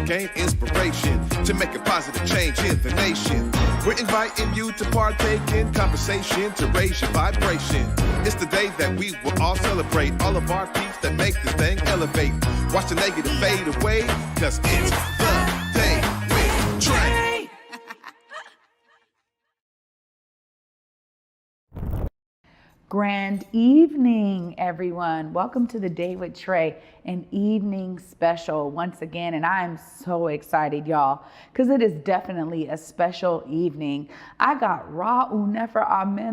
gain inspiration to make a positive change in the nation. We're inviting you to partake in conversation to raise your vibration. It's the day that we will all celebrate all of our peace that make this thing elevate. Watch the negative fade away, cause it's the day with Trae. Grand evening, everyone. Welcome to the Day with Trae, an evening special once again. And I am so excited, y'all, because it is definitely a special evening. I got Nefer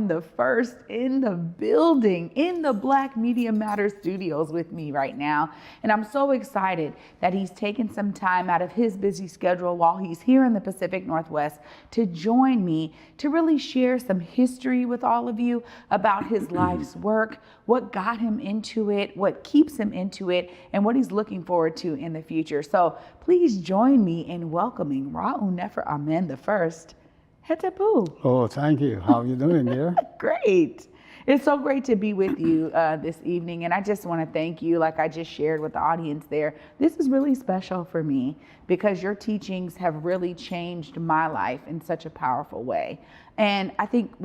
the first in the building, in the Black Media Matters studios with me right now. And I'm so excited that he's taken some time out of his busy schedule while he's here in the Pacific Northwest to join me to really share some history with all of you about his life's work, what got him into it, what keeps him into it, and what he's looking forward to in the future. So please join me in welcoming Nefer the first. Hetapu. Oh, thank you. How are you doing there? Great. It's so great to be with you this evening. And I just want to thank you, like I just shared with the audience there. This is really special for me because your teachings have really changed my life in such a powerful way. And I think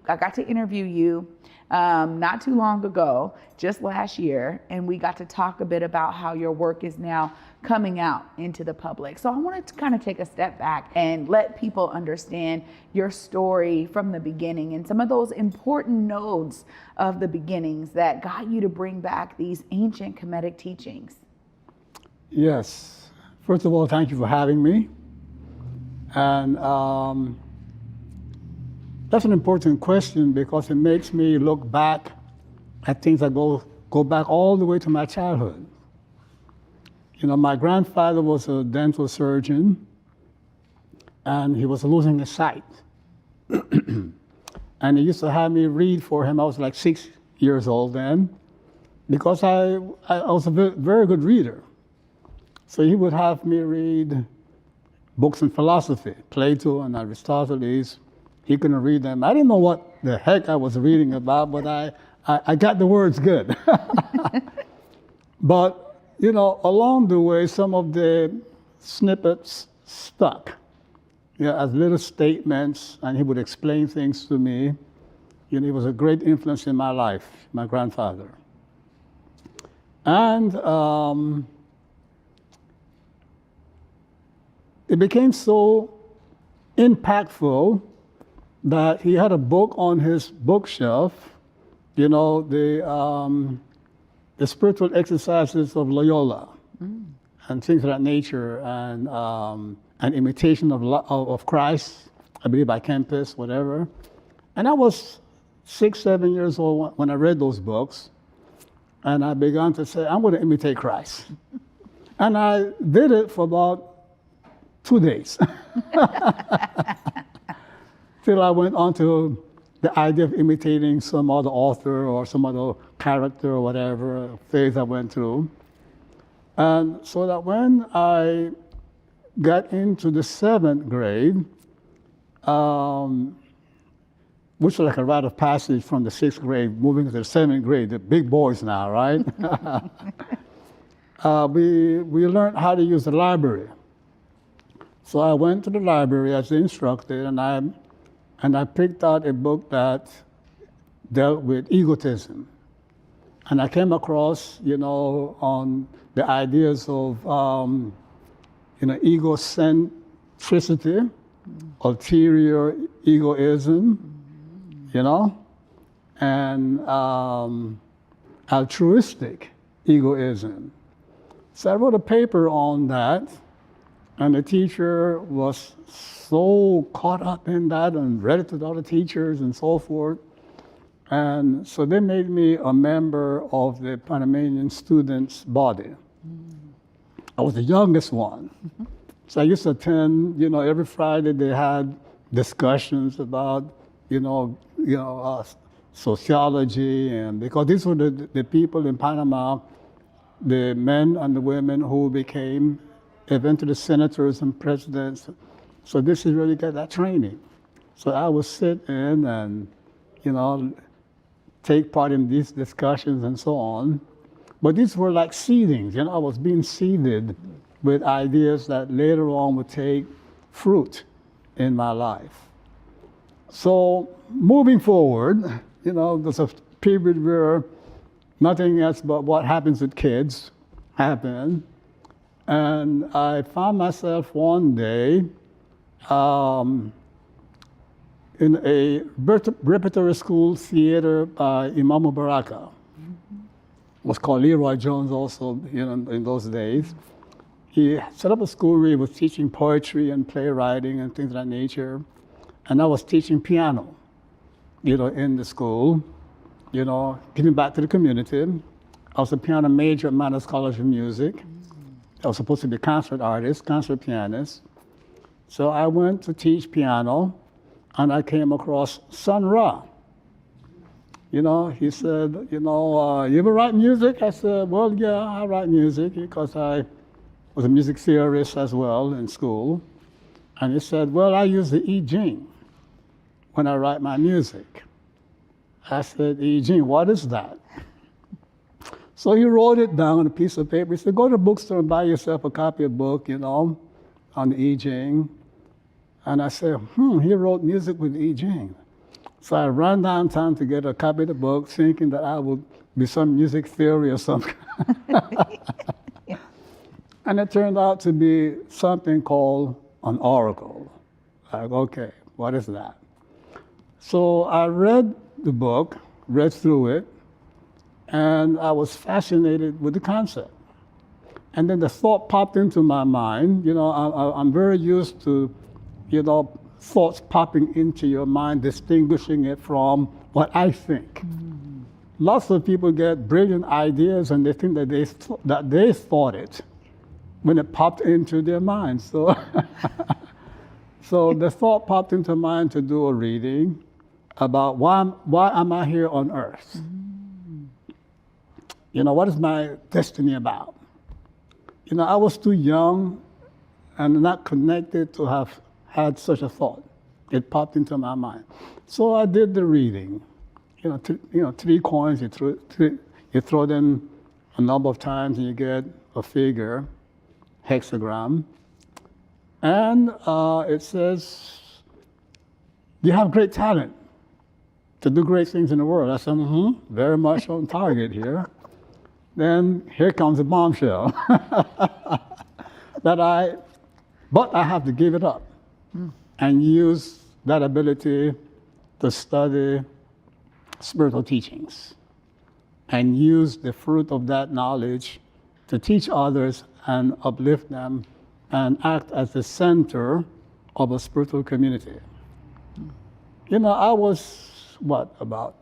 I got to interview you not too long ago, just last year, and we got to talk a bit about how your work is now coming out into the public. So I wanted to kind of take a step back and let people understand your story from the beginning and some of those important nodes of the beginnings that got you to bring back these ancient Kamitic teachings. Yes. First of all, thank you for having me. And that's an important question because it makes me look back at things that go back all the way to my childhood. You know, my grandfather was a dental surgeon, and he was losing his sight. And he used to have me read for him. I was like 6 years old then, because I was a very good reader. So he would have me read books in philosophy, Plato and Aristotle. He couldn't read them. I didn't know what the heck I was reading about, but I got the words good. But you know, along the way, some of the snippets stuck, as little statements, and he would explain things to me. You know, he was a great influence in my life, my grandfather. And it became so impactful that he had a book on his bookshelf, you know, the spiritual exercises of Loyola and things of that nature, and an imitation of Christ, I believe by Kempis, whatever. And I was 6, 7 years old when I read those books, and I began to say, I'm going to imitate Christ. And I did it for about 2 days. Till I went on to the idea of imitating some other author or some other character or whatever phase I went through. And so that when I got into the 7th grade, which was like a rite of passage from the 6th grade, moving to the 7th grade, the big boys now, right? We learned how to use the library. So I went to the library as instructed, and I picked out a book that dealt with egotism. And I came across, you know, on the ideas of, you know, egocentricity, ulterior egoism, you know, and altruistic egoism. So I wrote a paper on that, and the teacher was so caught up in that and read it to the other teachers and so forth. And so they made me a member of the Panamanian students' body. I was the youngest one. So I used to attend, you know, every Friday they had discussions about, sociology, and because these were the people in Panama, the men and the women who became eventually senators and presidents. So this is really got that training. So I would sit in and, you know, take part in these discussions and so on. But these were like seedings, you know, I was being seeded with ideas that later on would take fruit in my life. So moving forward, there's a period where nothing else but what happens with kids happened. And I found myself one day in a repertory school theater by Imam Baraka. It was called Leroy Jones also in those days. He set up a school where he was teaching poetry and playwriting and things of that nature. And I was teaching piano, in the school, giving back to the community. I was a piano major at Maat College of Music. I was supposed to be a concert artist, concert pianist. So I went to teach piano, and I came across Sun Ra. He said, you ever write music? I said, well, yeah, I write music because I was a music theorist as well in school. And he said, well, I use the I Ching when I write my music. I said, I Ching, what is that? So he wrote it down on a piece of paper. He said, go to the bookstore and buy yourself a copy of the book, on the I Ching. And I said, he wrote music with I Ching. So I ran downtown to get a copy of the book, thinking that I would be some music theory or something. And it turned out to be something called an oracle. Like, okay, what is that? So I read the book, read through it, and I was fascinated with the concept. And then the thought popped into my mind. I'm very used to, thoughts popping into your mind, distinguishing it from what I think. Mm-hmm. Lots of people get brilliant ideas and they think that they thought it when it popped into their mind. So, so the thought popped into mind to do a reading about why am I here on earth? Mm-hmm. What is my destiny about? I was too young and not connected to have had such a thought. It popped into my mind. So I did the reading. 3 coins, you throw them a number of times and you get a figure, hexagram. And it says, you have great talent to do great things in the world. I said, very much on target here. Then here comes a bombshell but I have to give it up and use that ability to study spiritual teachings and use the fruit of that knowledge to teach others and uplift them and act as the center of a spiritual community. I was, about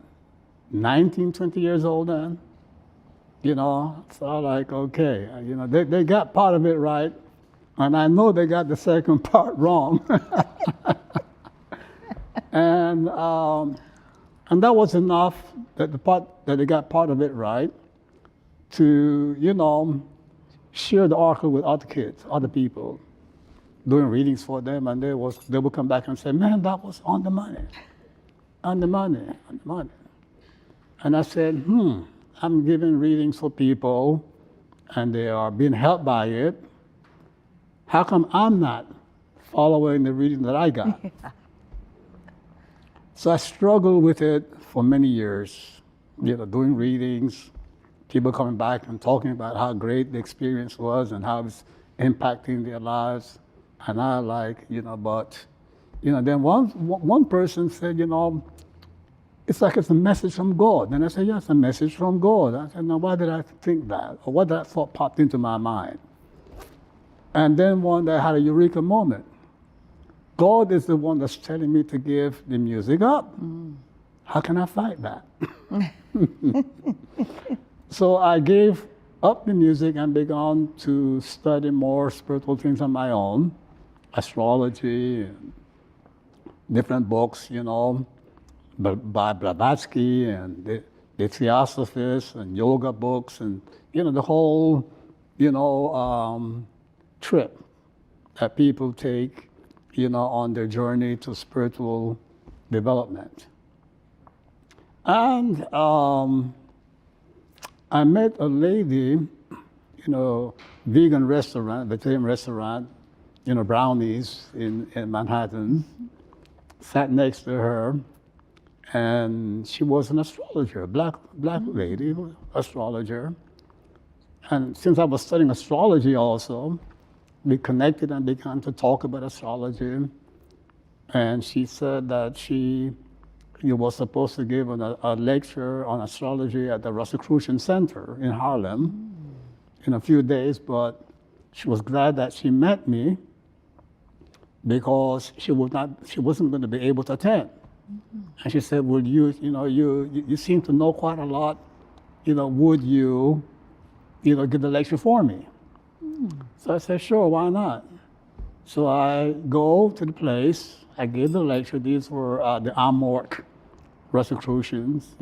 19, 20 years old then? So I'm like, okay, they got part of it right, and I know they got the second part wrong. And that was enough that they got part of it right to, share the oracle with other kids, other people, doing readings for them, and they would come back and say, man, that was on the money. And I said, I'm giving readings for people, and they are being helped by it. How come I'm not following the reading that I got? So I struggled with it for many years, doing readings, people coming back and talking about how great the experience was and how it's impacting their lives. And I then one person said, it's like it's a message from God. And I said, yeah, it's a message from God. I said, now why did I think that? Or what that thought popped into my mind? And then one day I had a eureka moment. God is the one that's telling me to give the music up. How can I fight that? So I gave up the music and began to study more spiritual things on my own, astrology, and different books, by Blavatsky and the Theosophists and yoga books and, the whole, trip that people take, on their journey to spiritual development. And I met a lady vegan restaurant, vegetarian restaurant, brownies in Manhattan. Sat next to her, and she was an astrologer, black lady, astrologer. And since I was studying astrology also, we connected and began to talk about astrology. And she said that she was supposed to give a lecture on astrology at the Rosicrucian Center in Harlem in a few days, but she was glad that she met me because she wasn't going to be able to attend. And she said, "Would you seem to know quite a lot, would you, give the lecture for me?" So I said, "Sure, why not?" So I go to the place, I gave the lecture. These were the Amorc Rosicrucians,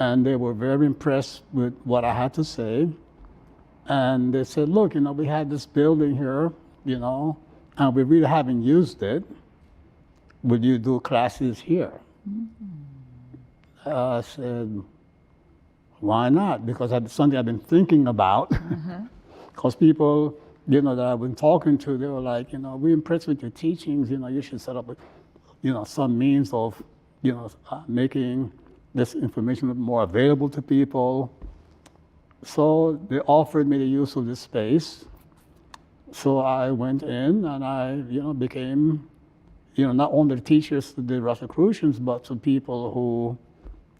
and they were very impressed with what I had to say. And they said, "Look, we had this building here, and we really haven't used it. Would you do classes here?" I said, "Why not?" Because that's something I've been thinking about. Because people, that I've been talking to, they were like, "We're impressed with your teachings. You should set up, some means of, making this information more available to people." So they offered me the use of this space. So I went in and I, became, not only the teachers to the Rosicrucians, but to people who,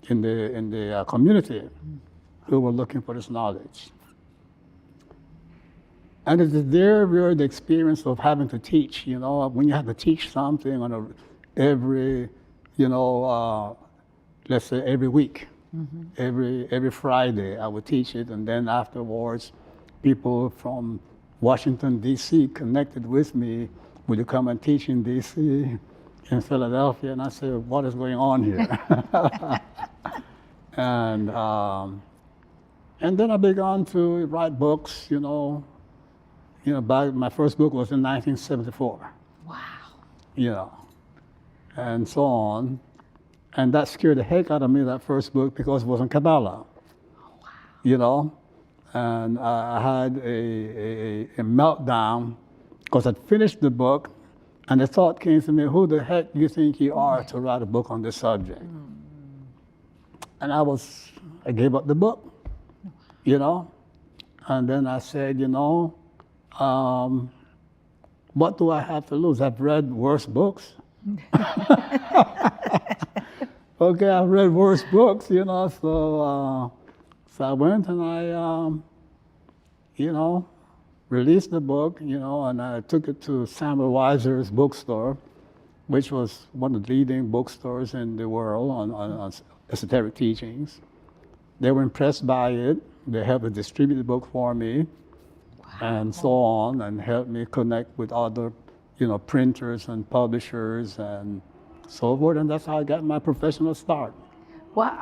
in the community, who were looking for this knowledge. And it's there where the experience of having to teach, when you have to teach something on every, let's say every week, every Friday I would teach it, and then afterwards, people from Washington, D.C. connected with me. "Would you come and teach in D.C., in Philadelphia?" And I said, "What is going on here?" And then I began to write books, my first book was in 1974. Wow. And so on. And that scared the heck out of me, that first book, because it wasn't Kabbalah. Wow. And I had a meltdown because I'd finished the book, and the thought came to me, "Who the heck do you think you are to write a book on this subject?" And I gave up the book, And then I said, what do I have to lose? I've read worse books. Okay, I've read worse books, so I went and I, released the book, and I took it to Samuel Weiser's bookstore, which was one of the leading bookstores in the world on esoteric teachings. They were impressed by it. They helped to distribute the book for me, and so on, and helped me connect with other, printers and publishers and so forth. And that's how I got my professional start. Well,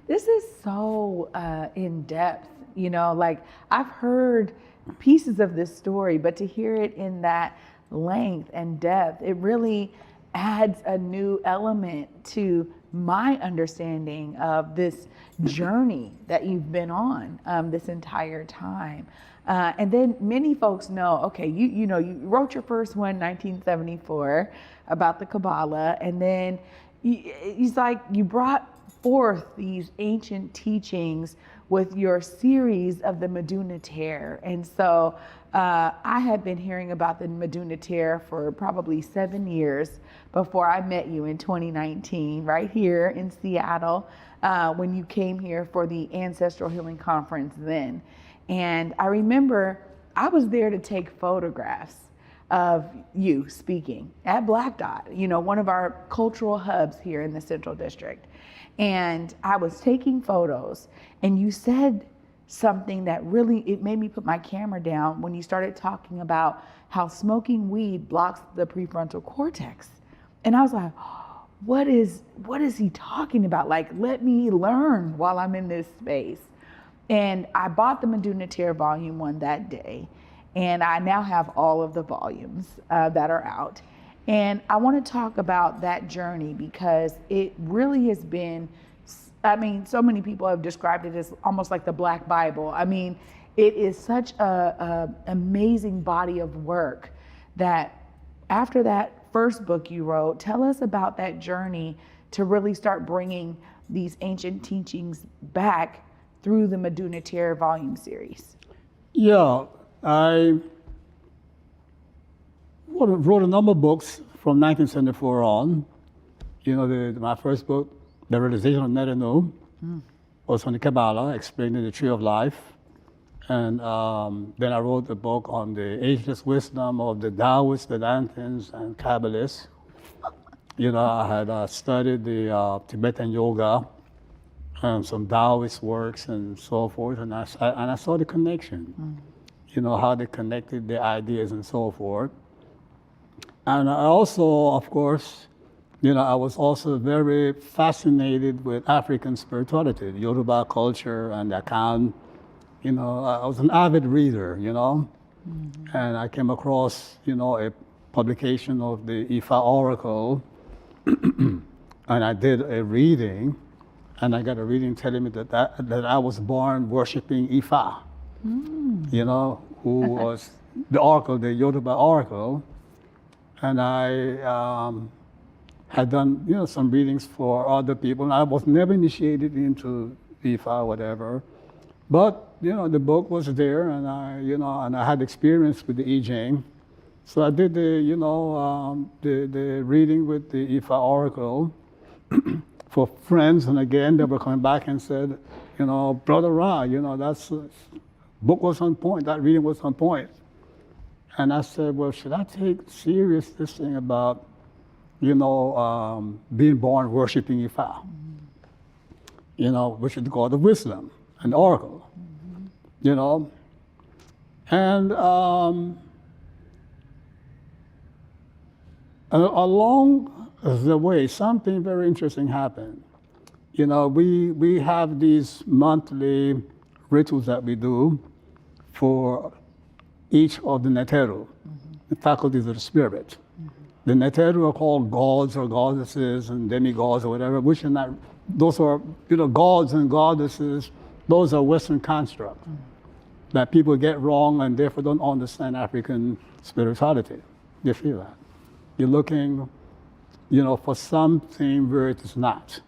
this is so in depth, like I've heard pieces of this story, but to hear it in that length and depth, it really adds a new element to my understanding of this journey that you've been on this entire time. And then many folks know, okay, you wrote your first one in 1974 about the Kabbalah, and then it's like you brought forth these ancient teachings with your series of the meduna tear. And so I had been hearing about the meduna tear for probably 7 years before I met you in 2019, right here in Seattle, when you came here for the Ancestral Healing Conference then. And I remember I was there to take photographs of you speaking at Black Dot, one of our cultural hubs here in the Central District. And I was taking photos, and you said something that really, it made me put my camera down when you started talking about how smoking weed blocks the prefrontal cortex. And I was like, what is he talking about? Like, let me learn while I'm in this space. And I bought the Meduna Tear Volume 1 that day, and I now have all of the volumes that are out. And I want to talk about that journey because it really has been, so many people have described it as almost like the Black Bible. it is such a amazing body of work that after that first book you wrote, tell us about that journey to really start bringing these ancient teachings back through the Meduna volume series. Yeah, I wrote a number of books from 1974 on. You know, my first book, The Realization of Meduna, was on the Kabbalah, explaining the Tree of Life. And then I wrote a book on the ageless wisdom of the Taoists, Vedantins, and Kabbalists. You know, I had studied the Tibetan yoga and some Taoist works and so forth, and I saw the connection. You know, how they connected the ideas and so forth. And I also, of course, you know, I was also very fascinated with African spirituality, the Yoruba culture and the account. You know, I was an avid reader, you know, and I came across, you know, a publication of the Ifa Oracle, and I did a reading, and I got a reading telling me that I was born worshiping Ifa, you know, who was the oracle, the Yoruba oracle, and I had done, you know, some readings for other people, and I was never initiated into Ifa or whatever. But, you know, the book was there, and I had experience with the I Ching. So I did the reading with the Ifa Oracle for friends, and again, they were coming back and said, you know, Brother Ra, you know, book was on point, that reading was on point. And I said, well, should I take serious this thing about, you know, being born worshiping Ifa, you know, which is the God of wisdom and oracle, you know? And along the way, something very interesting happened. You know, we have these monthly rituals that we do for each of the Neteru, the faculties of the spirit. The Neteru are called gods or goddesses and demigods or whatever, which are not, those are, you know, gods and goddesses, those are Western constructs that people get wrong and therefore don't understand African spirituality. You feel that? You're looking, you know, for something where it is not,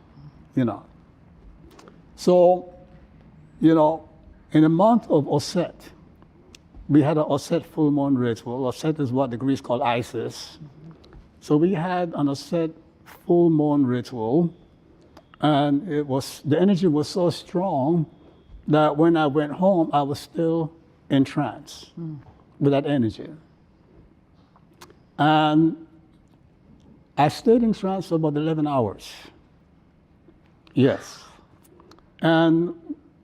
you know. So, you know, in the month of Auset, we had an Auset full moon ritual. Auset is what the Greeks call Isis. So we had an Auset full moon ritual, and the energy was so strong that when I went home, I was still in trance with that energy. And I stayed in trance for about 11 hours. Yes. And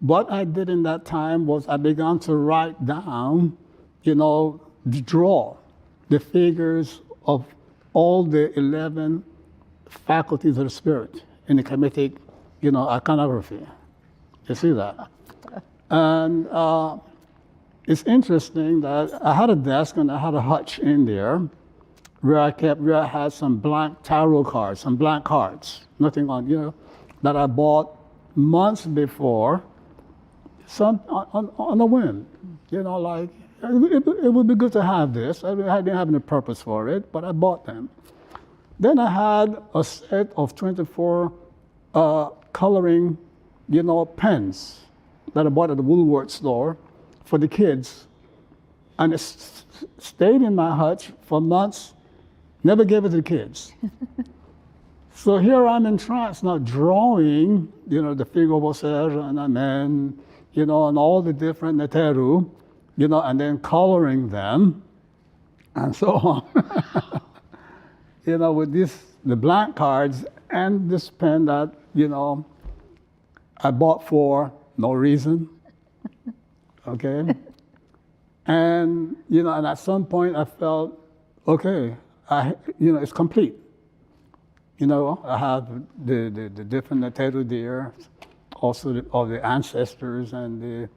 what I did in that time was I began to write down, you know, draw the figures of all the 11 faculties of the spirit in the Kamitic, you know, iconography. You see that? And it's interesting that I had a desk and I had a hutch in there where I had some blank tarot cards, some blank cards, nothing on, you know, that I bought months before, some on a whim, you know, like, it would be good to have this. I didn't have any purpose for it, but I bought them. Then I had a set of 24 coloring, you know, pens that I bought at the Woolworth store for the kids. And it stayed in my hutch for months, never gave it to the kids. So here I'm in trance now drawing, you know, the figure of Ausar and Amen, you know, and all the different Neteru, you know, and then coloring them and so on. You know, with the blank cards and this pen that, you know, I bought for no reason, okay? And, you know, and at some point I felt, okay, you know, it's complete. You know, I have the different Neteru there, also all the ancestors and the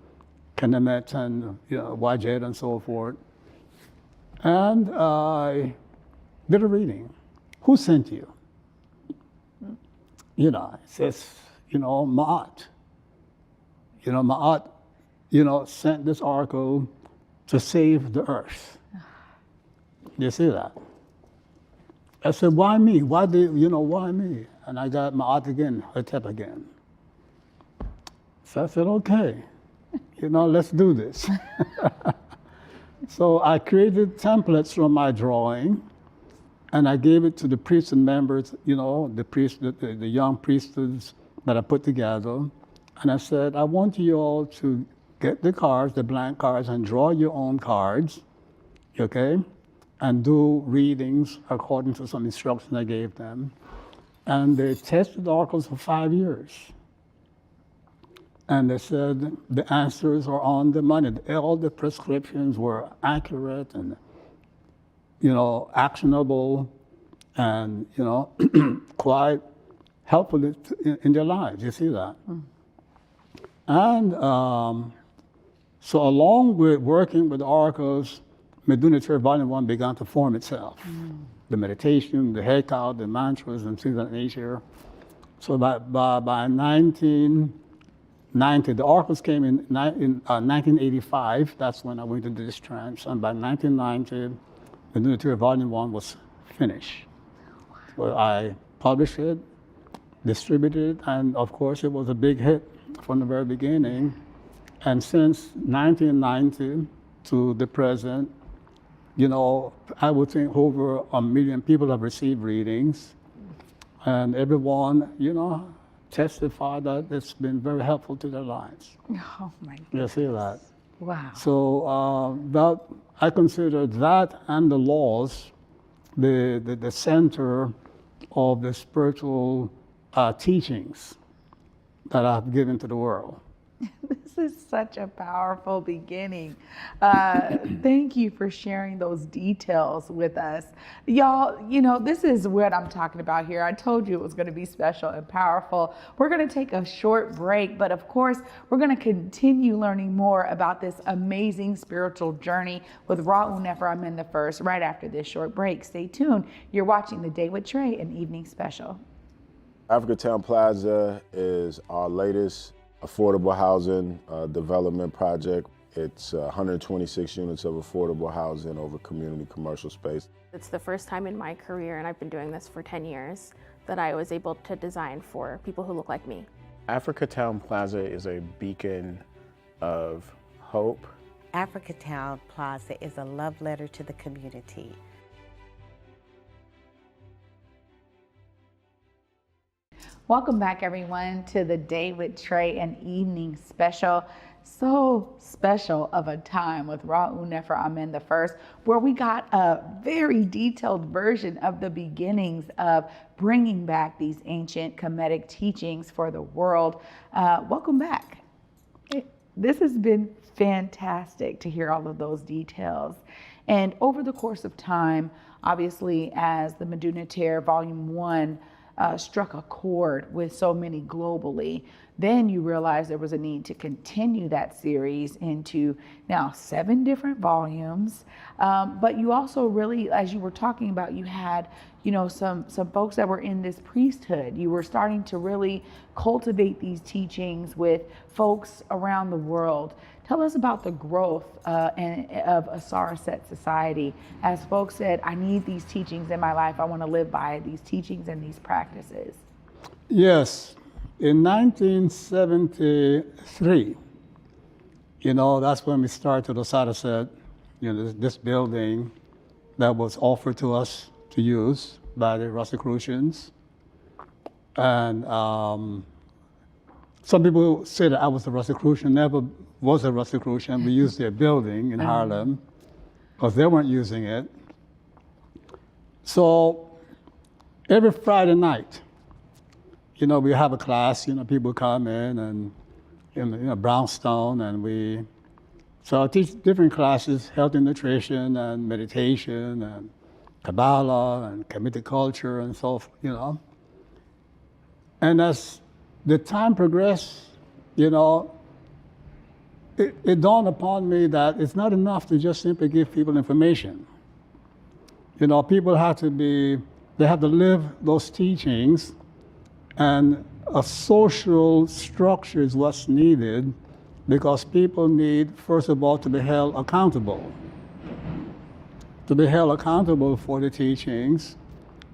Kenemet and, you know, Wajet and so forth. And I did a reading. Who sent you? You know, it says, you know, Maat. You know, Maat sent this oracle to save the earth. You see that? I said, why me? Why me? And I got Maat again, Hotep again. So I said, okay, let's do this. So I created templates from my drawing, and I gave it to the priests and members, the priests, the young priesthoods that I put together. And I said, I want you all to get the cards, the blank cards, and draw your own cards, okay? And do readings according to some instructions I gave them. And they tested the oracles for 5 years. And they said the answers are on the money. All the prescriptions were accurate and, actionable and, quite helpful in their lives. You see that? Mm. And so along with working with the oracles, Meduna Trae Volume 1 began to form itself. Mm. The meditation, the head count, the mantras, and things of that nature. So by 1990, the oracles came in 1985. That's when I went into this trance. And by 1990, Meduna Trae Volume 1 was finished. So I published it, distributed it, and of course it was a big hit from the very beginning. And since 1990 to the present, I would think over 1 million people have received readings, and everyone, testified that it's been very helpful to their lives. Oh my goodness. You see that? Wow. So I consider that and the laws the center of the spiritual teachings that I've given to the world. This is such a powerful beginning. Thank you for sharing those details with us. Y'all, this is what I'm talking about here. I told you it was going to be special and powerful. We're going to take a short break, but of course, we're going to continue learning more about this amazing spiritual journey with Ra'u Nefer Amen the First right after this short break. Stay tuned. You're watching The Day with Trae, an evening special. Africatown Plaza is our latest affordable housing development project. It's 126 units of affordable housing over community commercial space. It's the first time in my career, and I've been doing this for 10 years, that I was able to design for people who look like me. Africatown Plaza is a beacon of hope. Africatown Plaza is a love letter to the community. Welcome back, everyone, to The Day with Trae, an evening special. So special of a time with Ra'u Nefer Amen the First, where we got a very detailed version of the beginnings of bringing back these ancient Kamitic teachings for the world. Welcome back. This has been fantastic to hear all of those details. And over the course of time, obviously, as the Meduna Trae Volume 1 struck a chord with so many globally, then you realize there was a need to continue that series into now 7 different volumes. But you also really, as you were talking about, you had, some folks that were in this priesthood. You were starting to really cultivate these teachings with folks around the world. Tell us about the growth of Ausar Auset Society. As folks said, I need these teachings in my life. I want to live by these teachings and these practices. Yes. In 1973, that's when we started Ausar Auset, this building that was offered to us to use by the Rosicrucians. And some people say that I was a Rosicrucian, never was a Rosicrucian. We used their building in Harlem because they weren't using it. So every Friday night, we have a class, people come in and, brownstone, and so I teach different classes, health and nutrition and meditation and Kabbalah and Kamitic culture and so forth, And as the time progressed, it dawned upon me that it's not enough to just simply give people information. People have to live those teachings, and a social structure is what's needed because people need, first of all, to be held accountable. To be held accountable for the teachings,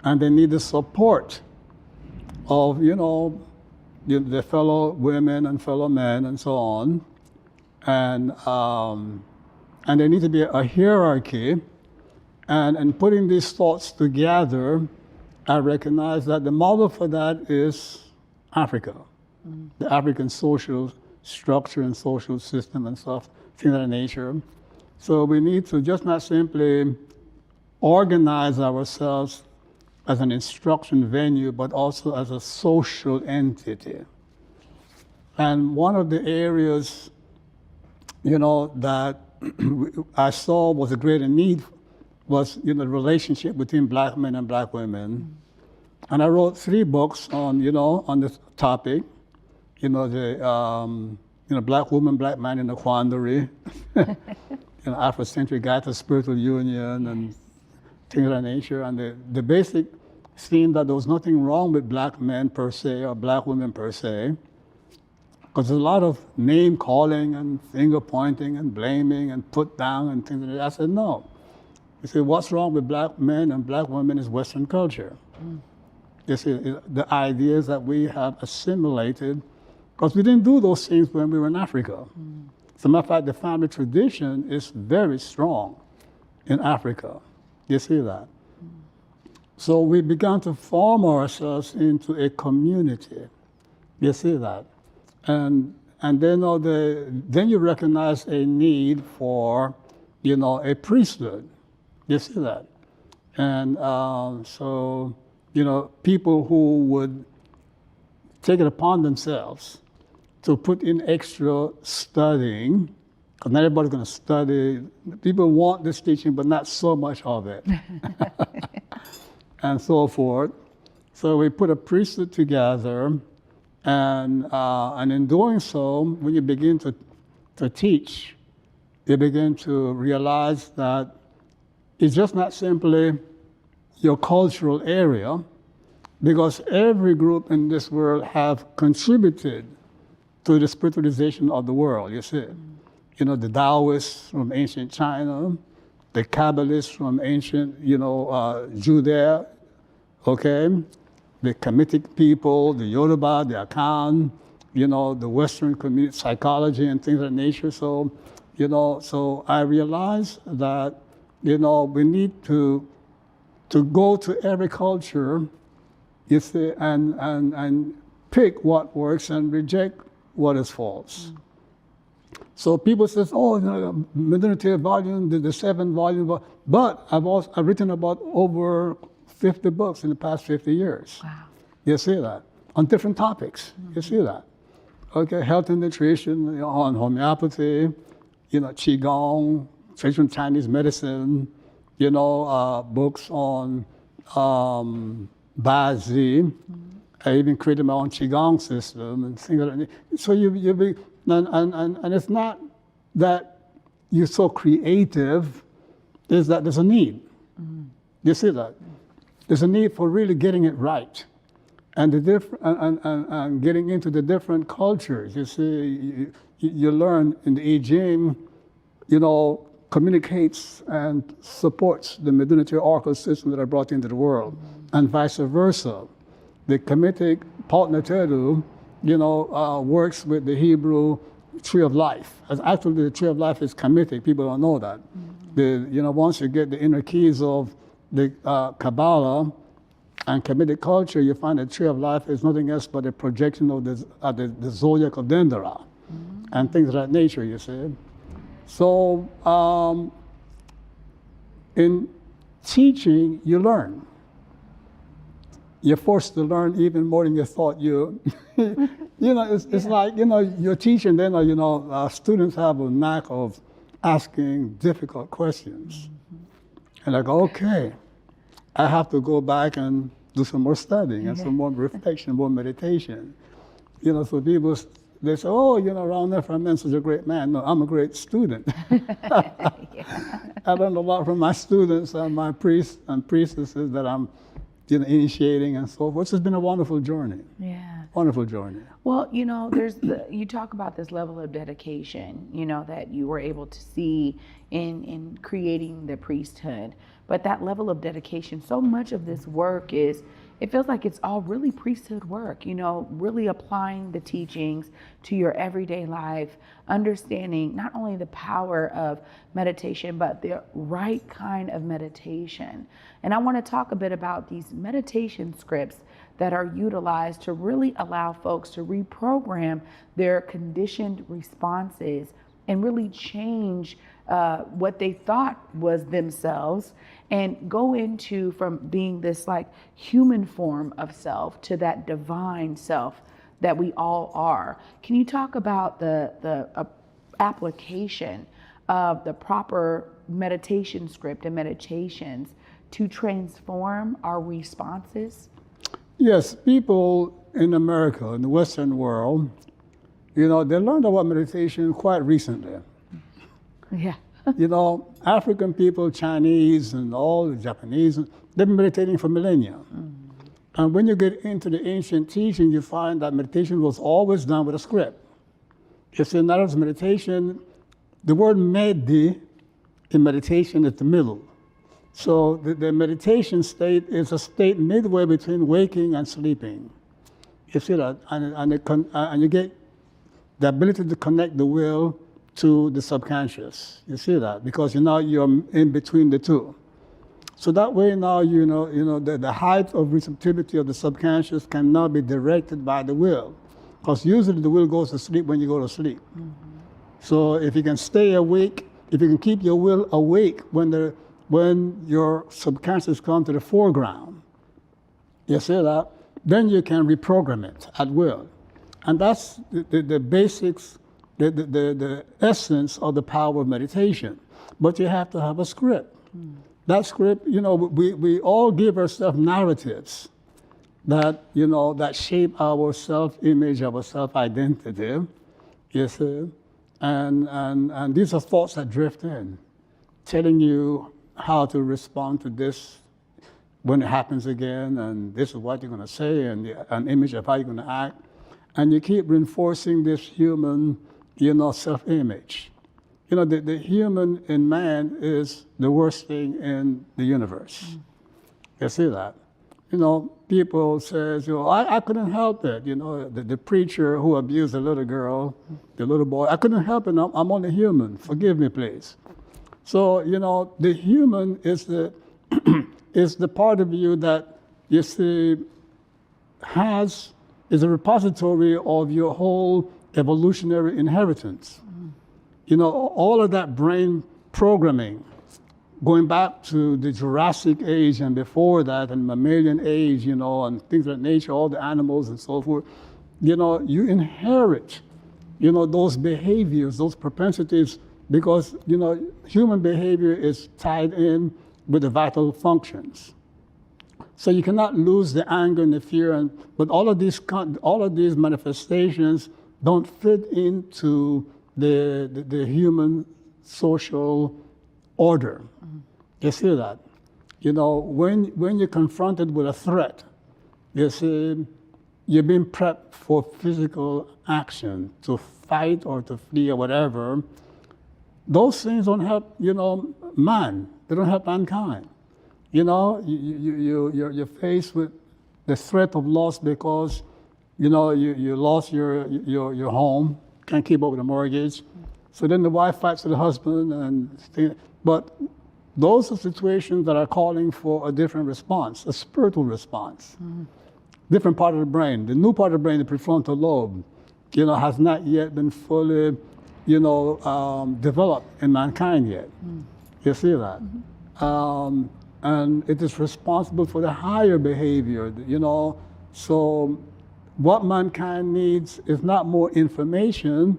and they need the support of, the fellow women and fellow men and so on. And there needs to be a hierarchy. And putting these thoughts together, I recognize that the model for that is Africa, the African social structure and social system and stuff, things of that nature. So we need to just not simply organize ourselves as an instruction venue, but also as a social entity. And one of the areas, that I saw was a greater need was, the relationship between black men and black women. And I wrote 3 books on, on this topic. Black woman, black man in a quandary. Afrocentric guide to spiritual union and things of that nature. And the basic theme that there was nothing wrong with black men per se or black women per se, because there's a lot of name calling and finger pointing and blaming and put down and things like that. I said, no. You see, what's wrong with black men and black women is Western culture. You see, the ideas that we have assimilated, because we didn't do those things when we were in Africa. As a matter of fact, the family tradition is very strong in Africa. You see that? So we began to form ourselves into a community. You see that? And then you recognize a need for, a priesthood. You see that? And so, people who would take it upon themselves to put in extra studying, because not everybody's going to study. People want this teaching, but not so much of it, and so forth. So we put a priesthood together, and in doing so, when you begin to teach, you begin to realize that it's just not simply your cultural area, because every group in this world have contributed to the spiritualization of the world, you see. The Taoists from ancient China, the Kabbalists from ancient, Judea, okay? The Kamitic people, the Yoruba, the Akan, the Western community psychology and things of that nature. So, so I realized that, we need to go to every culture, you see, and pick what works and reject what is false. So people say, modernity volume, the 7 volume, but I've written about over 50 books in the past 50 years. Wow. You see that? On different topics, you see that? Okay, health and nutrition, on homeopathy, Qigong, traditional Chinese medicine, books on Bazi. I even created my own Qigong system and things like that. So and it's not that you're so creative, it's that there's a need. You see that? There's a need for really getting it right. And and getting into the different cultures. You see, you learn in the I Ching, communicates and supports the meduna oracle system that I brought into the world, and vice versa. The Kamitic partner Teru, works with the Hebrew tree of life. As actually, the tree of life is Kamitic. People don't know that. Once you get the inner keys of the Kabbalah and Kamitic culture, you find the tree of life is nothing else but a projection of the zodiac of Dendera and things of that nature, you see. So in teaching, you learn. You're forced to learn even more than you thought you. It's like, you're teaching, then, students have a knack of asking difficult questions. And I go, okay, I have to go back and do some more studying and some more reflection, more meditation. So people, they say, Ron Nefer, I'm such a great man. No, I'm a great student. I learned a lot from my students and my priests and priestesses that I'm initiating and so forth. It's been a wonderful journey. Yeah. Wonderful journey. Well, you talk about this level of dedication, that you were able to see in creating the priesthood. But that level of dedication, so much of this work it feels like it's all really priesthood work, really applying the teachings to your everyday life, understanding not only the power of meditation, but the right kind of meditation. And I want to talk a bit about these meditation scripts that are utilized to really allow folks to reprogram their conditioned responses and really change what they thought was themselves and go into from being this like human form of self to that divine self that we all are. Can you talk about the application of the proper meditation script and meditations to transform our responses? Yes, people in America, in the Western world, they learned about meditation quite recently. Yeah. African people, Chinese, and all the Japanese, they've been meditating for millennia. Mm-hmm. And when you get into the ancient teaching, you find that meditation was always done with a script. If in other words, meditation, the word medi in meditation is the middle. So the meditation state is a state midway between waking and sleeping. You see that? And you get the ability to connect the will to the subconscious. You see that? Because you're in between the two. So that way now, the height of receptivity of the subconscious can now be directed by the will. Because usually the will goes to sleep when you go to sleep. Mm-hmm. So if you can stay awake, if you can keep your will awake when your subconscious comes to the foreground, you see that? Then you can reprogram it at will. And that's the basics, the essence of the power of meditation. But you have to have a script. Mm. That script, we all give ourselves narratives that shape our self-image, our self-identity, you see? And these are thoughts that drift in, telling you how to respond to this when it happens again, and this is what you're going to say, and an image of how you're going to act. And you keep reinforcing this human, self-image. The human in man is the worst thing in the universe. Mm. You see that? People says, I couldn't help it. The preacher who abused the little girl, the little boy, I couldn't help it. I'm only human. Forgive me, please. So, the human is the is the part of you that you see is a repository of your whole evolutionary inheritance. Mm. All of that brain programming, going back to the Jurassic age and before that, and mammalian age, and things of that nature, all the animals and so forth, you inherit, those behaviors, those propensities, because, human behavior is tied in with the vital functions. So you cannot lose the anger and the fear, but all of these manifestations don't fit into the human social order. Mm-hmm. You see that? When you're confronted with a threat, you see, you're being prepped for physical action, to fight or to flee or whatever. Those things don't help, man. They don't help mankind. You're faced with the threat of loss because, you lost your home, can't keep up with the mortgage. So then the wife fights with the husband, but those are situations that are calling for a different response, a spiritual response. Mm-hmm. Different part of the brain. The new part of the brain, the prefrontal lobe, has not yet been fully, developed in mankind yet. Mm. You see that? Mm-hmm. And it is responsible for the higher behavior, So what mankind needs is not more information.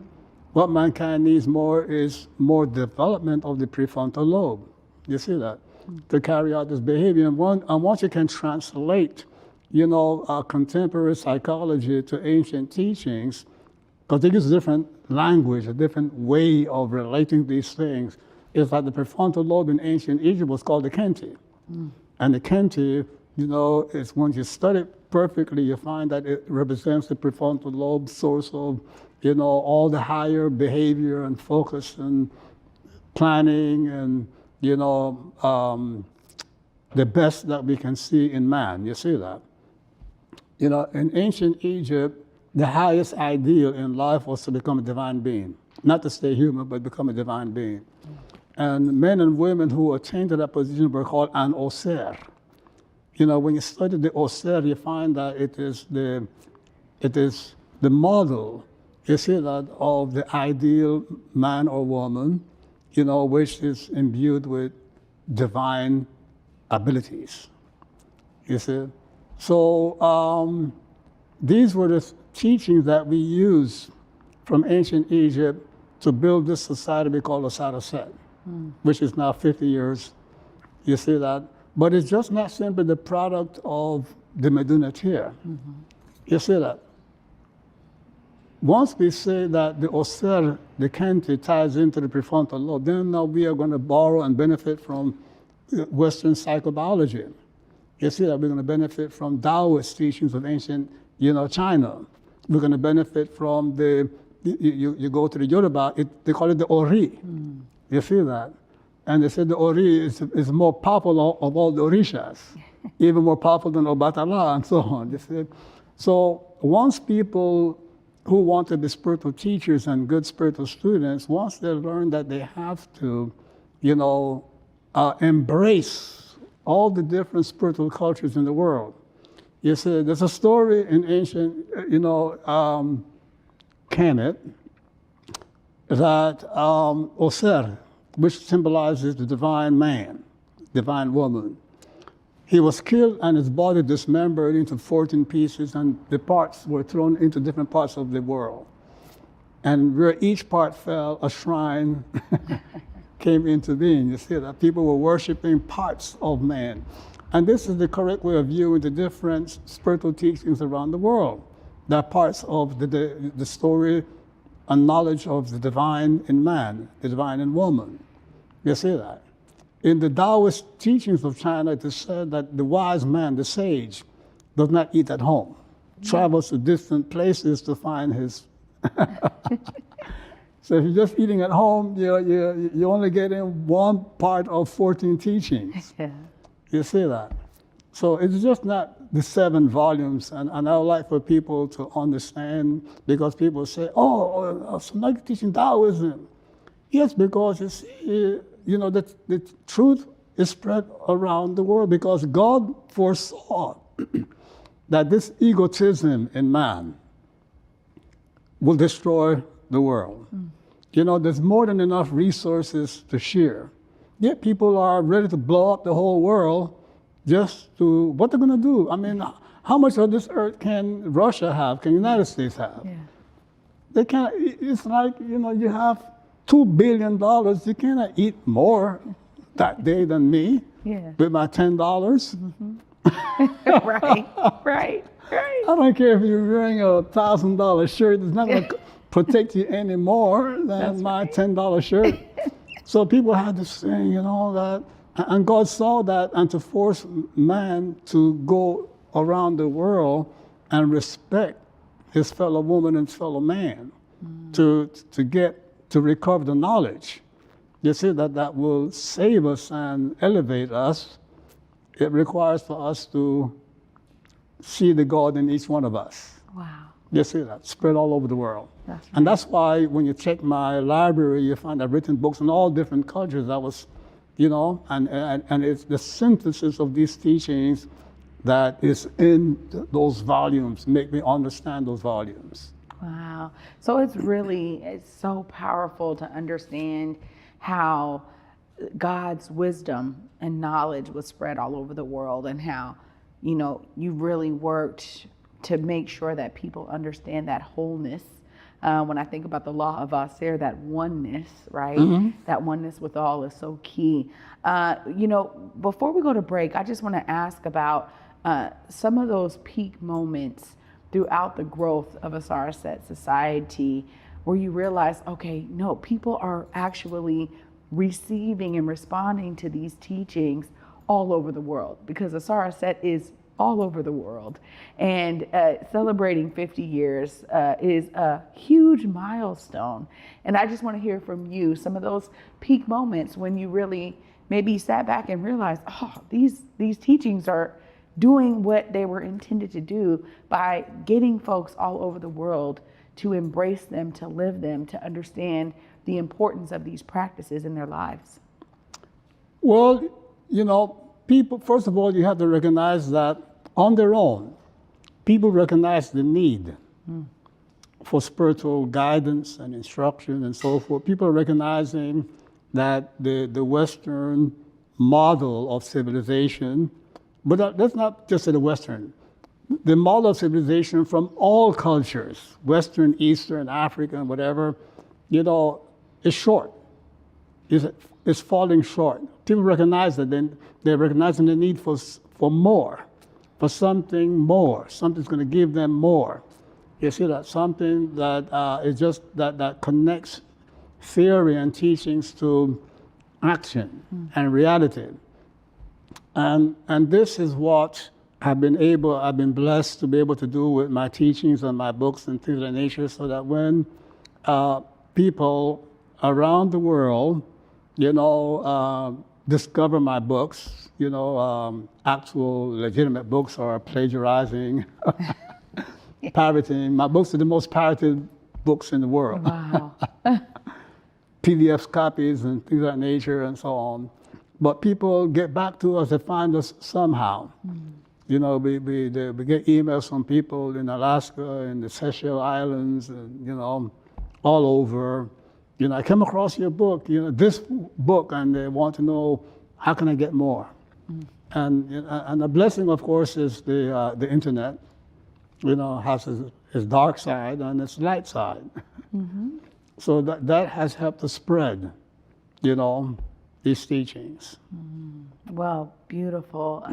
What mankind needs is more development of the prefrontal lobe. You see that? Mm. To carry out this behavior. And once you can translate, contemporary psychology to ancient teachings, because they use a different language, a different way of relating these things. It's like the prefrontal lobe in ancient Egypt was called the kenti. Mm. And the kenti You know, it's when you study it perfectly, you find that it represents the prefrontal lobe, source of, you know, all the higher behavior and focus and planning and, you know, the best that we can see in man. You see that? You know, in ancient Egypt, the highest ideal in life was to become a divine being. Not to stay human, but become a divine being. And men and women who attained to that position were called an Ausar. You know, when you study the Ausar, you find that it is the model, you see that, of the ideal man or woman, you know, which is imbued with divine abilities. You see? So these were the teachings that we use from ancient Egypt to build this society we call Ausar Auset, which is now 50 years. You see that? But it's just not simply the product of the meduna here. You see that? Once we say that the Ausar, the Kamitic, ties into the prefrontal lobe, then now we are going to borrow and benefit from Western psychobiology. You see that we're going to benefit from Taoist teachings of ancient, you know, China. We're going to benefit from you go to the Yoruba, they call it the Ori. You see that? And they said the Ori is more powerful of all the Orishas, even more powerful than Obatala and so on. You see? So once people who want to be spiritual teachers and good spiritual students, once they learn that they have to, you know, embrace all the different spiritual cultures in the world. You see, there's a story in ancient, you know, Kemet that Ausar, which symbolizes the divine man, divine woman, he was killed and his body dismembered into 14 pieces, and the parts were thrown into different parts of the world. And where each part fell, a shrine came into being. You see that people were worshiping parts of man. And this is the correct way of viewing the different spiritual teachings around the world. They're parts of the story and knowledge of the divine in man, the divine in woman. You see that? In the Taoist teachings of China, it is said that the wise man, the sage, does not eat at home, travels to distant places to find his. So if you're just eating at home, you're only getting one part of 14 teachings. Yeah. You see that? So it's just not the 7 volumes, and I would like for people to understand, because people say, so now you're teaching Taoism. Yes, because you see, you know, the truth is spread around the world because God foresaw that this egotism in man will destroy the world. You know, there's more than enough resources to share. Yet people are ready to blow up the whole world just to, what they're going to do? I mean, how much of this earth can Russia have, can the United States have? Yeah. They can't, it's like, you know, you have $2 billion, you cannot eat more that day than me with my $10. Right. I don't care if you're wearing a $1,000 shirt, it's not going to protect you any more than my $10 shirt. So people had this thing, you know, that, and God saw that, and to force man to go around the world and respect his fellow woman and fellow man, to recover the knowledge. You see that will save us and elevate us. It requires for us to see the God in each one of us. Wow. You see that spread all over the world. And that's why when you check my library, you find I've written books in all different cultures. That was, you know, and it's the synthesis of these teachings that is in those volumes, make me understand those volumes. Wow. So it's so powerful to understand how God's wisdom and knowledge was spread all over the world, and how, you know, you really worked to make sure that people understand that wholeness. When I think about the law of Ausar, that oneness, right? That oneness with all is so key. You know, before we go to break, I just want to ask about some of those peak moments throughout the growth of Ausar Auset Society where you realize, okay, no, people are actually receiving and responding to these teachings all over the world, because Ausar Auset is all over the world. And celebrating 50 years is a huge milestone. And I just want to hear from you some of those peak moments when you really maybe sat back and realized, oh, these teachings are doing what they were intended to do by getting folks all over the world to embrace them, to live them, to understand the importance of these practices in their lives. Well, you know, people, first of all, you have to recognize that on their own, people recognize the need for spiritual guidance and instruction and so forth. People are recognizing that the Western model of civilization, but that's not just the Western, the model of civilization from all cultures, Western, Eastern, African, whatever, you know, is short. It's falling short. People recognize that, then they're recognizing the need for more, for something more, something's going to give them more. You see that, something that is just that connects theory and teachings to action and reality. And this is what I've been blessed to be able to do with my teachings and my books and things of that nature, so that when people around the world, you know, discover my books, you know, actual legitimate books are plagiarizing, parroting. My books are the most parroted books in the world. Wow. PDF copies and things of that nature and so on. But people get back to us, they find us somehow. You know, we get emails from people in Alaska, in the Seychelles Islands, and, you know, all over. You know, I came across your book, you know, this book, and they want to know, how can I get more? And the blessing, of course, is the internet. You know, has its dark side and its light side. So that has helped to spread, you know, these teachings. Well, beautiful.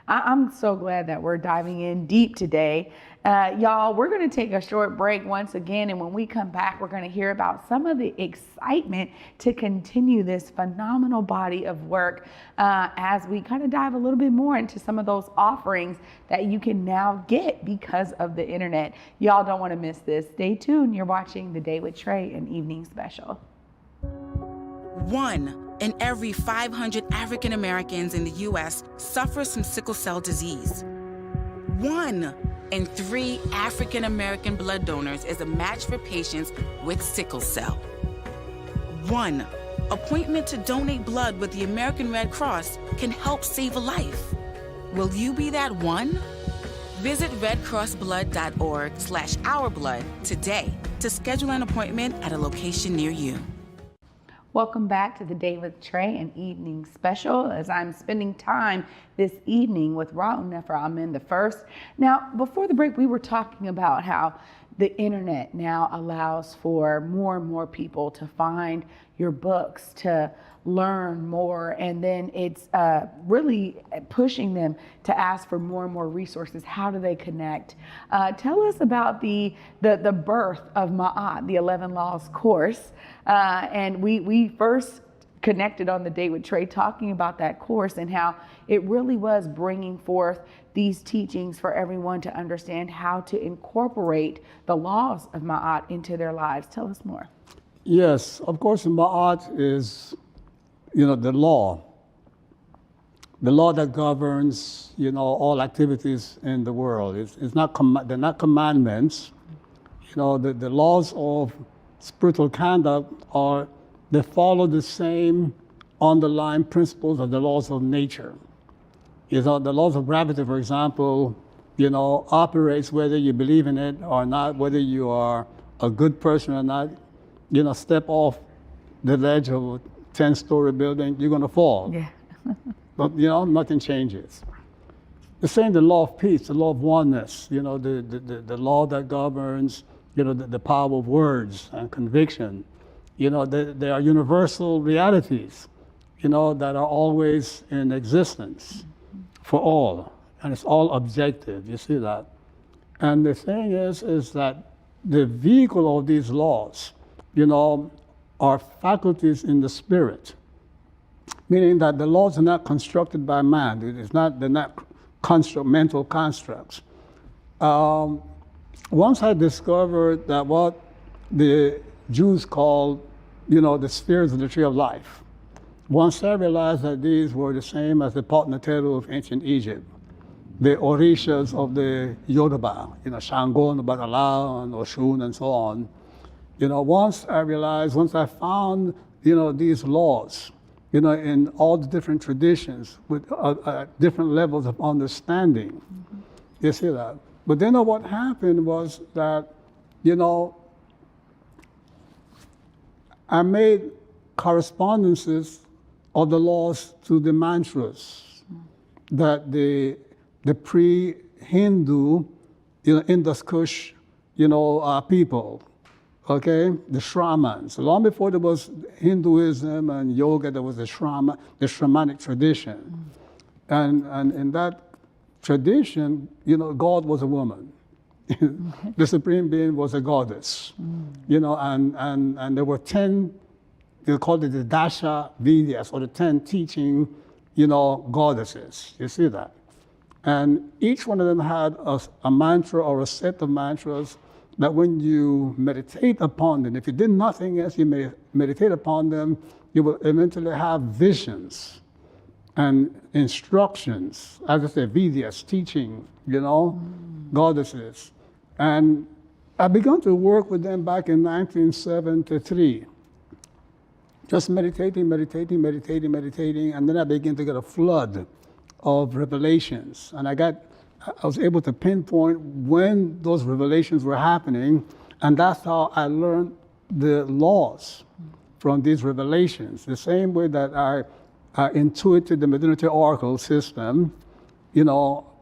I'm so glad that we're diving in deep today. Y'all, we're going to take a short break once again, and when we come back, we're going to hear about some of the excitement to continue this phenomenal body of work as we kind of dive a little bit more into some of those offerings that you can now get because of the internet. Y'all don't want to miss this. Stay tuned. You're watching The Day with Trae, an evening special. 1 in every 500 African Americans in the U.S. suffers from sickle cell disease. 1 in 3 African American blood donors is a match for patients with sickle cell. 1 appointment to donate blood with the American Red Cross can help save a life. Will you be that one? Visit redcrossblood.org/ourblood today to schedule an appointment at a location near you. Welcome back to The Day with Trae, an evening special, as I'm spending time this evening with Nefer the first. Now, before the break, we were talking about how the internet now allows for more and more people to find your books, to learn more, and then it's really pushing them to ask for more and more resources. How do they connect? Tell us about the birth of Maat, the 11 Laws course. And we first connected on The Day with Trae talking about that course and how it really was bringing forth these teachings for everyone to understand how to incorporate the laws of Maat into their lives. Tell us more. Yes, of course, Maat is, you know, the law that governs, you know, all activities in the world. It's not they're not commandments. You know, the laws of spiritual conduct they follow the same underlying principles of the laws of nature. You know, the laws of gravity, for example, you know, operates whether you believe in it or not, whether you are a good person or not. You know, step off the ledge of a 10-story building, you're going to fall. Yeah. But, you know, nothing changes. The same, the law of peace, the law of oneness, you know, the law that governs, you know, the power of words and conviction. You know, they are universal realities, you know, that are always in existence for all. And it's all objective, you see that. And the thing is that the vehicle of these laws, you know, are faculties in the spirit. meaning that the laws are not constructed by man. They're not mental constructs. Once I discovered that what the Jews called, the spheres of the tree of life, once I realized that these were the same as the Potnateru of ancient Egypt, the Orishas of the Yoruba, Shango and Batala and Oshun and so on. Once I found, these laws, in all the different traditions with different levels of understanding. You see that? But then what happened was that, I made correspondences of the laws to the mantras that the pre-Hindu, Indus Kush, people, okay, the Shramans. Long before there was Hinduism and yoga, there was the shamanic tradition. And in that tradition, God was a woman. The Supreme Being was a goddess. And there were 10, they called it the Dasha Vidyas, or the 10 teaching, goddesses. You see that? And each one of them had a mantra or a set of mantras that when you meditate upon them, if you did nothing else, you may meditate upon them, you will eventually have visions and instructions, as I said, Vidyas, teaching, goddesses. And I began to work with them back in 1973. Just meditating, and then I began to get a flood of revelations. And I was able to pinpoint when those revelations were happening, and that's how I learned the laws from these revelations. The same way that I intuited the meduna oracle system,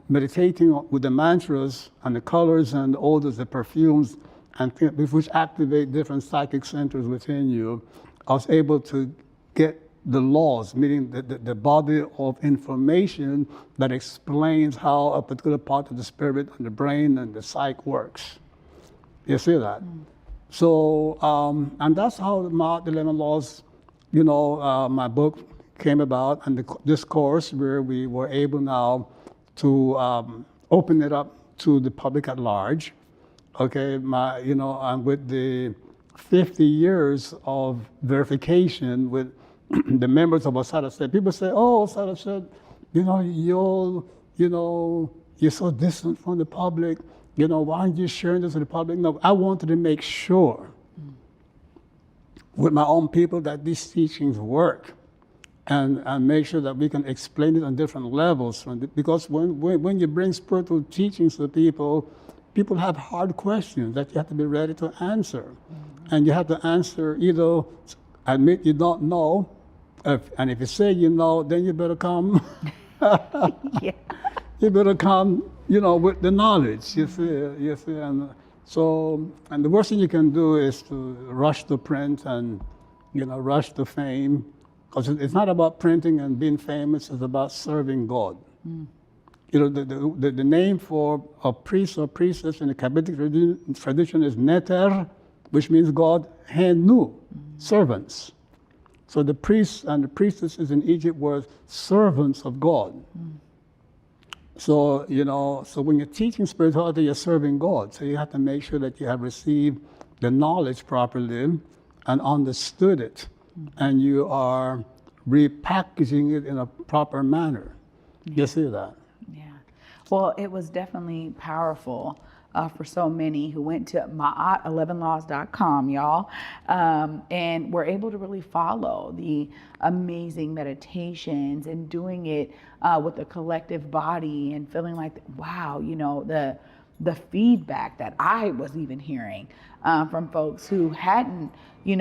meditating with the mantras and the colors and the odors, the perfumes, and which activate different psychic centers within you. I was able to get the laws, meaning the body of information that explains how a particular part of the spirit and the brain and the psyche works. You see that? So, and that's how the Maat, the 11 Laws, my book came about, and this course where we were able now to open it up to the public at large. Okay, and with the 50 years of verification with the members of Ausar Auset. People say, oh, Ausar Auset, you're so distant from the public. Why aren't you sharing this with the public? No, I wanted to make sure with my own people that these teachings work, and make sure that we can explain it on different levels. Because when you bring spiritual teachings to people have hard questions that you have to be ready to answer. And you have to answer either admit you don't know, and if you say you know, then you better come. Yeah. You better come, with the knowledge. You see, and the worst thing you can do is to rush to print and, rush to fame, because it's not about printing and being famous. It's about serving God. The name for a priest or priestess in the Kamitic tradition is Nefer, which means God Henu, servants. So the priests and the priestesses in Egypt were servants of God. So, so when you're teaching spirituality, you're serving God. So you have to make sure that you have received the knowledge properly and understood it, and you are repackaging it in a proper manner. You see that? Yeah. Well, it was definitely powerful for so many who went to Maat11laws.com, y'all, and were able to really follow the amazing meditations and doing it with a collective body and feeling like, wow, the feedback that I was even hearing from folks who hadn't, been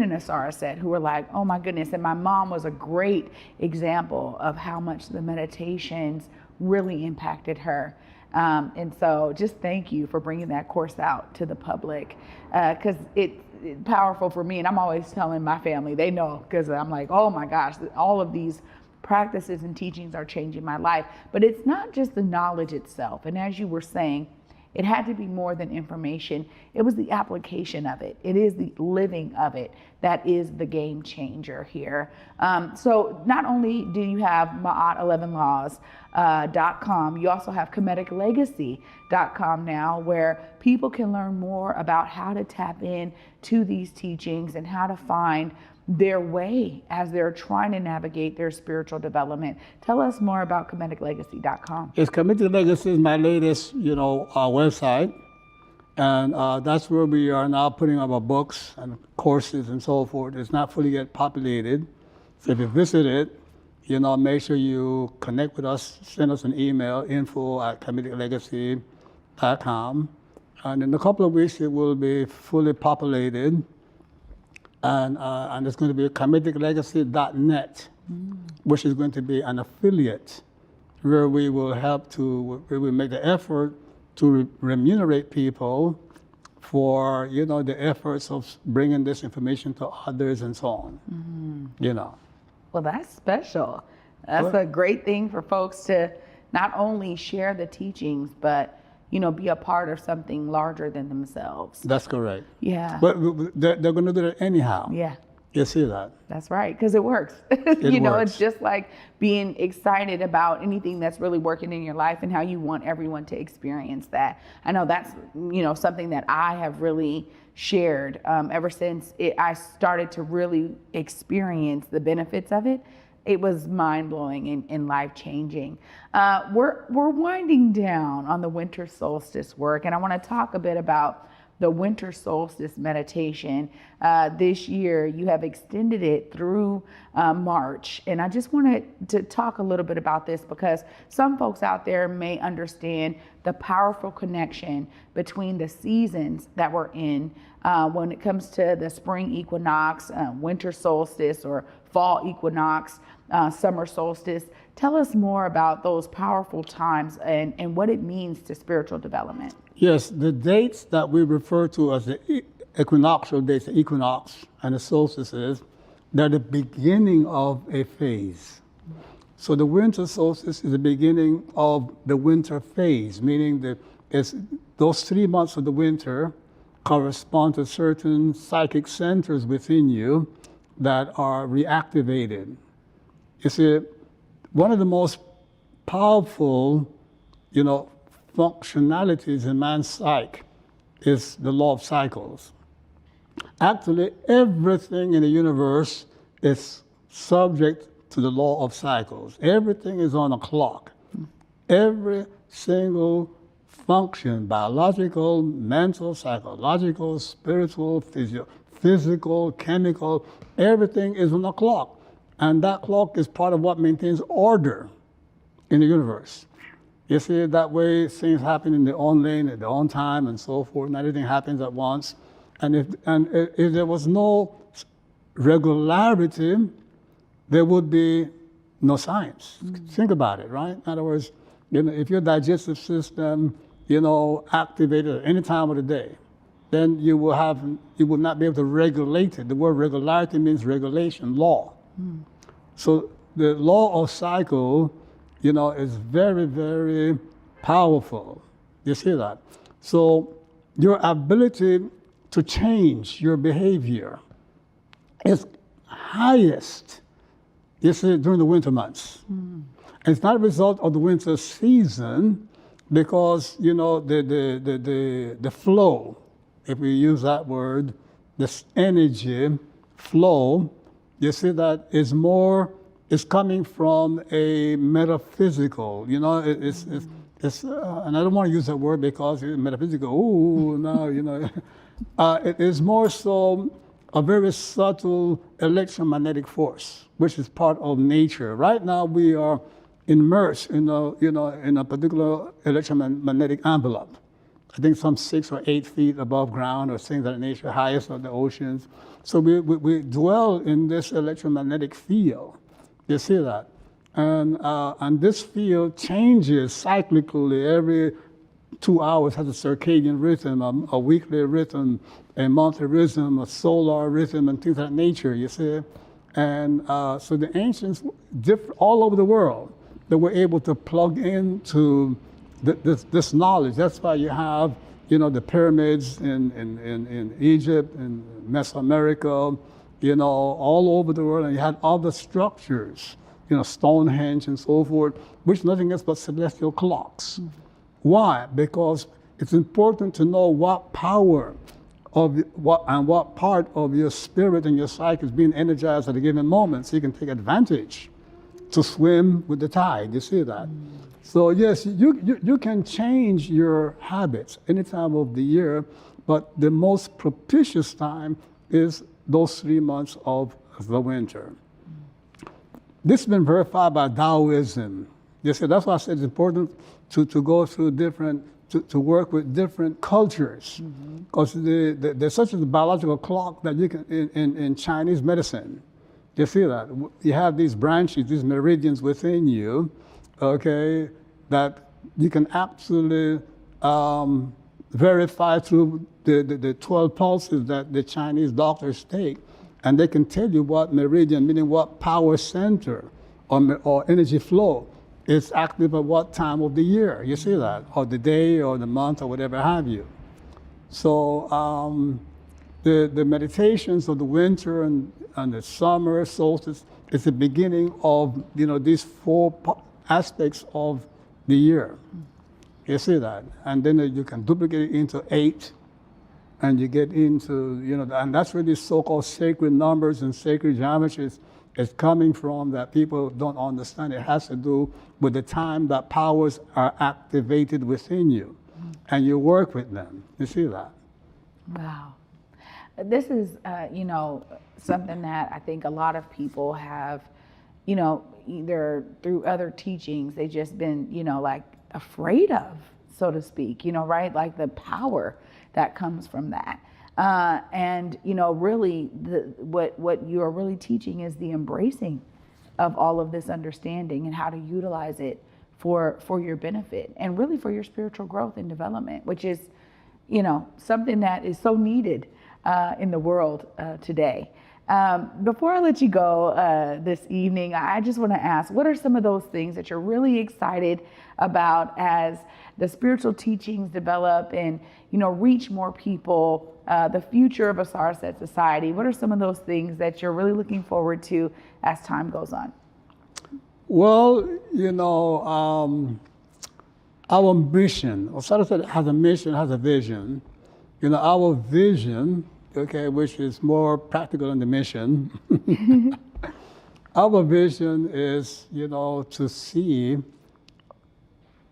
in Ausar Auset, who were like, oh my goodness. And my mom was a great example of how much the meditations really impacted her. And so just thank you for bringing that course out to the public, because it's powerful for me. And I'm always telling my family, they know, because I'm like, oh my gosh, all of these practices and teachings are changing my life. But it's not just the knowledge itself. And as you were saying, It had to be more than information. It was the application of it. It is the living of it that is the game changer here. So not only do you have Maat 11 Laws.com, you also have KamiticLegacy.com now, where people can learn more about how to tap in to these teachings and how to find their way as they're trying to navigate their spiritual development. Tell us more about KamiticLegacy.com. Yes, Kamitic Legacy is my latest, website. And that's where we are now putting up our books and courses and so forth. It's not fully yet populated. So if you visit it, make sure you connect with us, send us an email, info@KamiticLegacy.com. And in a couple of weeks, it will be fully populated. And it's going to be KamiticLegacy.net, which is going to be an affiliate where we will make the effort to remunerate people for, the efforts of bringing this information to others and so on, Well, that's special. That's a great thing for folks to not only share the teachings, but be a part of something larger than themselves. That's correct. Yeah. But they're going to do that anyhow. Yeah. You see that? That's right, because it works. It's just like being excited about anything that's really working in your life and how you want everyone to experience that. I know that's, something that I have really shared ever since I started to really experience the benefits of it. It was mind-blowing and life-changing. We're winding down on the winter solstice work, and I want to talk a bit about the winter solstice meditation. This year, you have extended it through March, and I just wanted to talk a little bit about this because some folks out there may understand the powerful connection between the seasons that we're in when it comes to the spring equinox, winter solstice, or fall equinox, summer solstice. Tell us more about those powerful times and what it means to spiritual development. Yes, the dates that we refer to as the equinoctial dates, the equinox and the solstices, they're the beginning of a phase. So the winter solstice is the beginning of the winter phase, meaning that those 3 months of the winter correspond to certain psychic centers within you that are reactivated. You see, one of the most powerful, functionalities in man's psyche is the law of cycles. Actually, everything in the universe is subject to the law of cycles. Everything is on a clock. Every single function, biological, mental, psychological, spiritual, physical, chemical, everything is on a clock. And that clock is part of what maintains order in the universe. You see, that way things happen in their own lane, at their own time, and so forth. Not everything happens at once. And if there was no regularity, there would be no science. Think about it, right? In other words, if your digestive system, activated at any time of the day, then you will not be able to regulate it. The word regularity means regulation, law. So the law of cycle, is very, very powerful. You see that? So your ability to change your behavior is highest, during the winter months. And it's not a result of the winter season because, the flow, if we use that word, this energy flow, you see that is coming from a metaphysical, it's and I don't want to use that word because it's metaphysical, it is more so a very subtle electromagnetic force, which is part of nature. Right now we are immersed in a particular electromagnetic envelope. I think some 6 or 8 feet above ground or things of that nature, highest of the oceans. So we dwell in this electromagnetic field. You see that? And this field changes cyclically every 2 hours, has a circadian rhythm, a weekly rhythm, a monthly rhythm, a solar rhythm, and things of that nature, you see? And so the ancients, all over the world, they were able to plug into this knowledge. That's why you have, the pyramids in Egypt and Mesoamerica, all over the world, and you had other structures, Stonehenge and so forth, which nothing else but celestial clocks. Why? Because it's important to know what power of what part of your spirit and your psyche is being energized at a given moment, so you can take advantage to swim with the tide. You see that? So yes, you can change your habits any time of the year, but the most propitious time is those 3 months of the winter. This has been verified by Taoism. You see, that's why I said it's important to go through to work with different cultures, because there's such a biological clock that you can in Chinese medicine. You see that you have these branches, these meridians within you, okay, that you can absolutely verify through the 12 pulses that the Chinese doctors take, and they can tell you what meridian, meaning what power center or energy flow, is active at what time of the year. You see that, or the day, or the month, or whatever have you. So the meditations of the winter and the summer solstice is the beginning of these 4 aspects of the year. You see that, and then you can duplicate it into 8, and you get into and that's where these so-called sacred numbers and sacred geometries is coming from, that people don't understand. It has to do with the time that powers are activated within you, and you work with them. You see that? Wow. This is, something that I think a lot of people have, either through other teachings, they've just been, like afraid of, so to speak, right? Like the power that comes from that. And really what you are really teaching is the embracing of all of this understanding and how to utilize it for your benefit and really for your spiritual growth and development, which is, something that is so needed in the world today. Before I let you go this evening, I just want to ask, what are some of those things that you're really excited about as the spiritual teachings develop and, reach more people, the future of Ausar Auset Society? What are some of those things that you're really looking forward to as time goes on? Well, our mission, Ausar Auset has a mission, has a vision. Our vision, okay, which is more practical than the mission. Our vision is, to see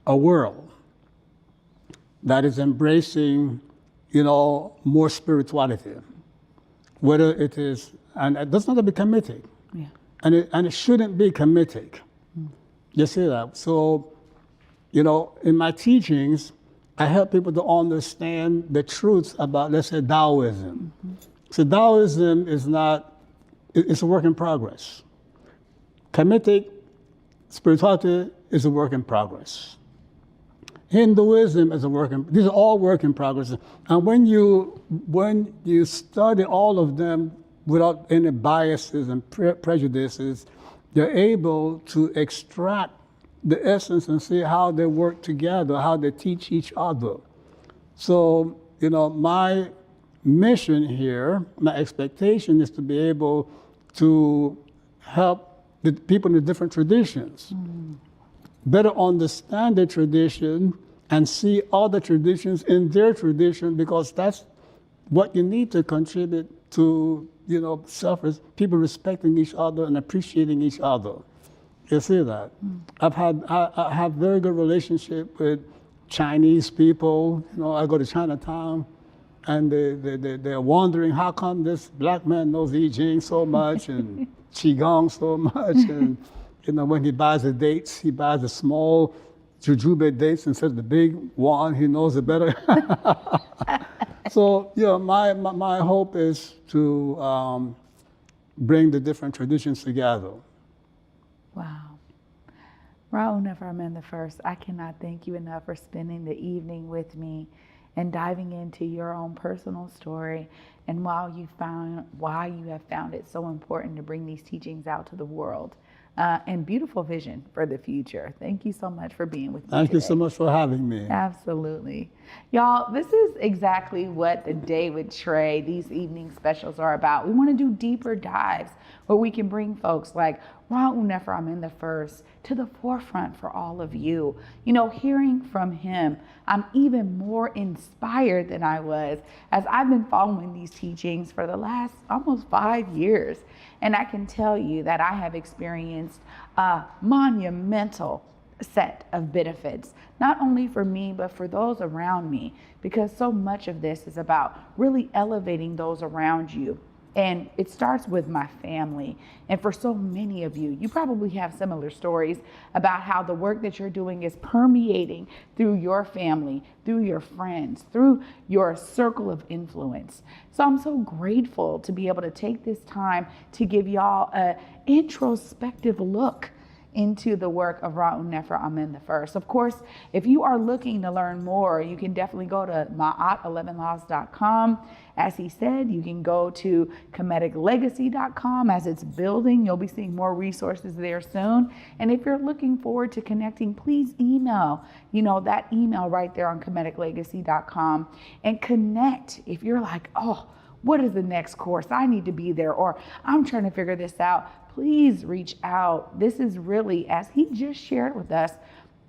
a world that is embracing, more spirituality, whether it is, and it doesn't have to be Kamitic, and it shouldn't be Kamitic. You see that? So, in my teachings, I help people to understand the truths about, let's say, Taoism. So Taoism is it's a work in progress. Kamitic spirituality is a work in progress. Hinduism is these are all work in progress. And when you study all of them without any biases and prejudices, you're able to extract the essence and see how they work together, how they teach each other. So, my mission here, my expectation is to be able to help the people in the different traditions better understand the tradition and see other traditions in their tradition, because that's what you need to contribute to, people respecting each other and appreciating each other. You see that? I have very good relationship with Chinese people. I go to Chinatown, and they're wondering how come this black man knows I Ching so much and Qigong so much, and when he buys the dates, he buys the small jujube dates instead of the big one. He knows it better. So my hope is to bring the different traditions together. Wow. Ra'u Nefer the First, I cannot thank you enough for spending the evening with me and diving into your own personal story and why you have found it so important to bring these teachings out to the world. And beautiful vision for the future. Thank you so much for being with me Thank today. you so much for having me. Absolutely. Y'all, this is exactly what the Day with Trae, these evening specials are about. We want to do deeper dives where we can bring folks like Nefer Nefer to the forefront for all of you. You know, hearing from him, I'm even more inspired than I was as I've been following these teachings for the last almost 5 years. And I can tell you that I have experienced a monumental set of benefits, not only for me, but for those around me, because so much of this is about really elevating those around you. And it starts with my family. And for so many of you, you probably have similar stories about how the work that you're doing is permeating through your family, through your friends, through your circle of influence. So I'm so grateful to be able to take this time to give y'all an introspective look into the work of Nefer Nefer. Of course, if you are looking to learn more, you can definitely go to Maat11laws.com. As he said, you can go to KamiticLegacy.com. As it's building, you'll be seeing more resources there soon. And if you're looking forward to connecting, please email, that email right there on KamiticLegacy.com and connect. If you're like, oh, what is the next course? I need to be there, or I'm trying to figure this out. Please reach out. This is really, as he just shared with us,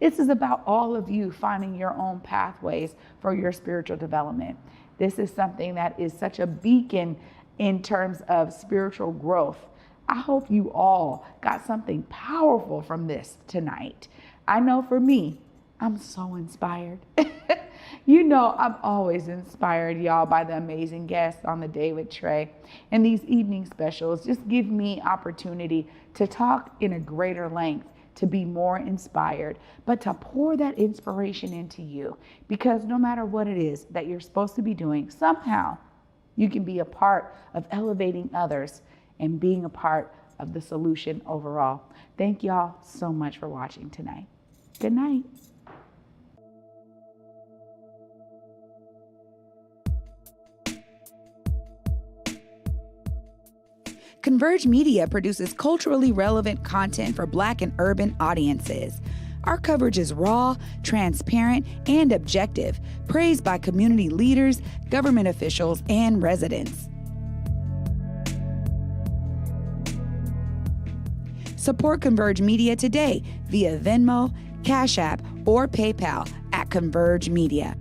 this is about all of you finding your own pathways for your spiritual development. This is something that is such a beacon in terms of spiritual growth. I hope you all got something powerful from this tonight. I know for me, I'm so inspired. I'm always inspired, y'all, by the amazing guests on the Day with Trae. And these evening specials just give me opportunity to talk in a greater length, to be more inspired, but to pour that inspiration into you. Because no matter what it is that you're supposed to be doing, somehow you can be a part of elevating others and being a part of the solution overall. Thank y'all so much for watching tonight. Good night. Converge Media produces culturally relevant content for Black and urban audiences. Our coverage is raw, transparent, and objective, praised by community leaders, government officials, and residents. Support Converge Media today via Venmo, Cash App, or PayPal at Converge Media.